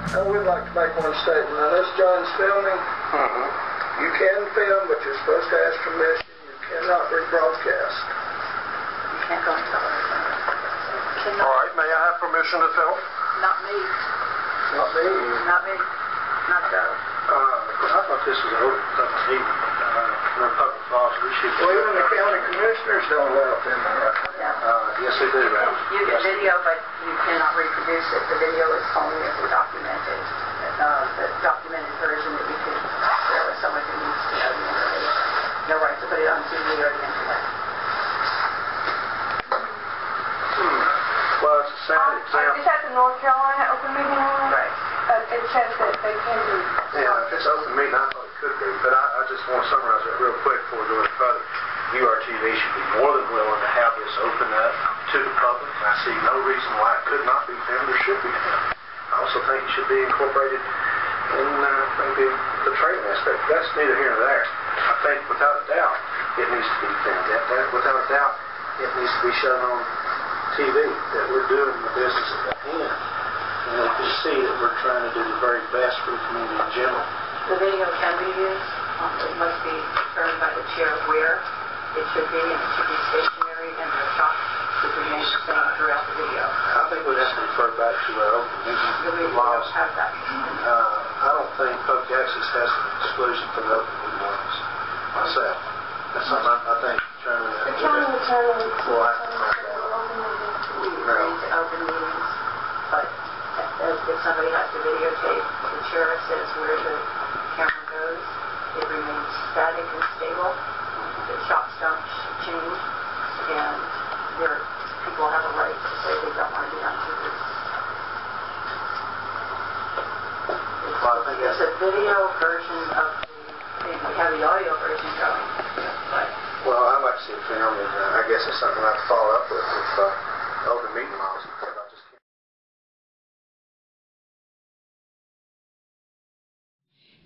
I would like to make one statement. Unless John's filming, you can film, but you're supposed to ask permission. You cannot rebroadcast. You can't go on television. All right, may I have permission to film? Not me. Not me. Not me. Not Joe. I thought this was an open public meeting. No public policy. We should. Well, even the county commissioners don't allow them. Yes, they do, Ralph. You get video, but you cannot reproduce it. The video is only if we're documented. The documented version that you can share with someone who needs to know the information. No right to put it on TV or the internet. Well, it's a sad example. Is that the North Carolina open meeting law? Right. It says that they can do. Yeah, if it's open meeting, I thought it could be. But I just want to summarize that real quick before we go any further. URTV should be more than willing to have this open up to the public. I see no reason why it could not be filmed or should be filmed. I also think it should be incorporated in maybe the training aspect. That's neither here nor there. I think without a doubt it needs to be filmed. Without a doubt it needs to be shown on TV that we're doing the business at hand. And they can see that we're trying to do the very best for the community in general. The video can be used. It must be determined by the chair where it should be, and it should be stationary, and the shot should remain the same throughout the video. I think we'd have to refer back to our open meeting laws. Have that. I don't think public access has an exclusion for the open meeting laws myself. That's something I think Chairman The county attorney will have to find out. We agree to open meetings, but if somebody has to videotape, the chair says where the camera goes, it remains static and stable. The shots don't change, and people have a right to say they don't want to be on TV. There's a video version of the thing. We have the audio version going. But well, I'd like to see it filmed, and I guess it's something I have to follow up with open meeting laws. Because I just can't.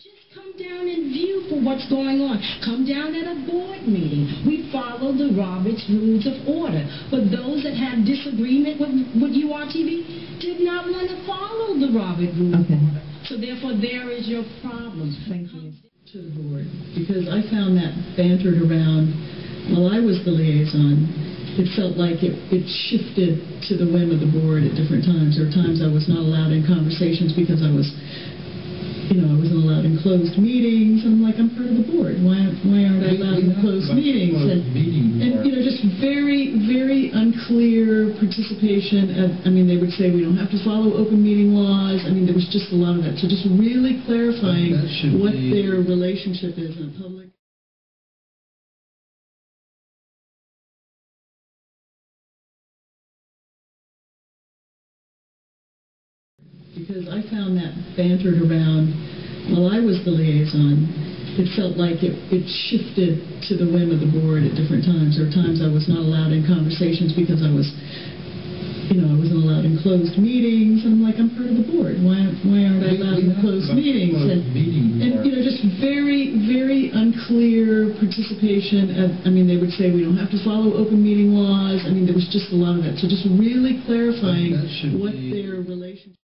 Just come down and view for what's going on. Come down at a board meeting. We follow the Roberts Rules of Order. But those that have disagreement with URTV did not want to follow the Roberts Rules of Order. So therefore, there is your problem. Thank you. To the board, because I found that bantered around while I was the liaison. It felt like it shifted to the whim of the board at different times. There were times I was not allowed in conversations because I wasn't allowed in closed meetings. I'm like, I'm part of the board. Why aren't I allowed in closed meetings? And just very, very unclear participation. They would say we don't have to follow open meeting laws. There was just a lot of that. So just really clarifying what their relationship is in a public. Because I found that bantered around while I was the liaison. It felt like it shifted to the whim of the board at different times. There were times I was not allowed in conversations because I wasn't allowed in closed meetings. I'm like, I'm part of the board. Why aren't I allowed in closed meetings? And just very, very unclear participation. They would say we don't have to follow open meeting laws. There was just a lot of that. So just really clarifying what their relationship.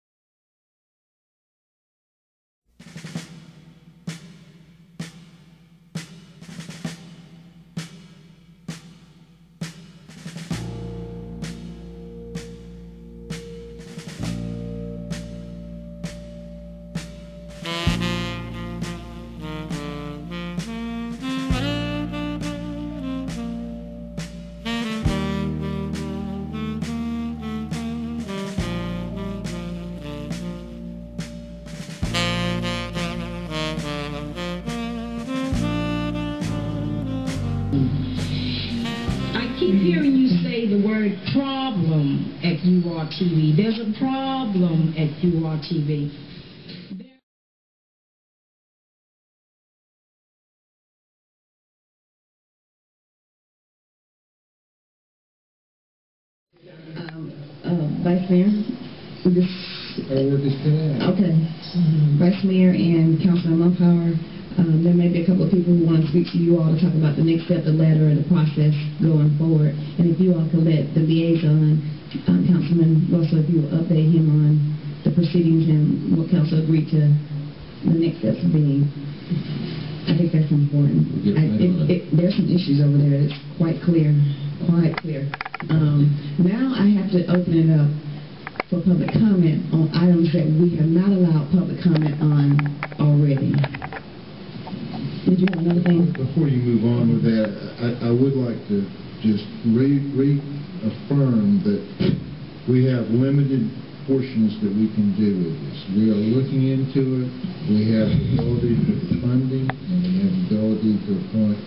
Hearing you say the word problem at URTV. There's a problem at URTV. Vice Mayor? Okay. Vice Mayor and Councilman Mumpower. There may be a couple of people who want to speak to you all to talk about the next step, the ladder, and the process going forward. And if you all could let the liaison, Councilman Russell, if you will update him on the proceedings and what council agreed to the next steps being. I think that's important. There's some issues over there. It's quite clear. Now I have to open it up for public comment on items that we have not allowed public comment on already. Did you have another thing? Before you move on with that, I would like to just reaffirm that we have limited portions that we can do with this. We are looking into it. We have the ability for the funding, and we have the ability to appoint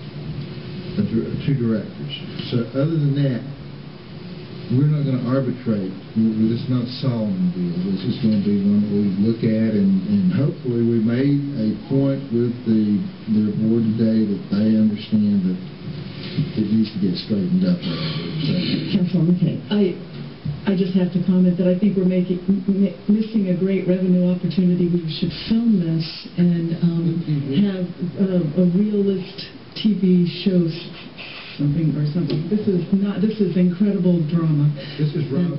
two directors. So other than that, we're not going to arbitrate. This is not a Solomon deal. This is going to be one that we look at, and hopefully we made a point with their board today that they understand that it needs to get straightened up. Councilwoman Kate. I just have to comment that I think we're missing a great revenue opportunity. We should film this and have a realist TV show something. This is incredible drama. This is Rob.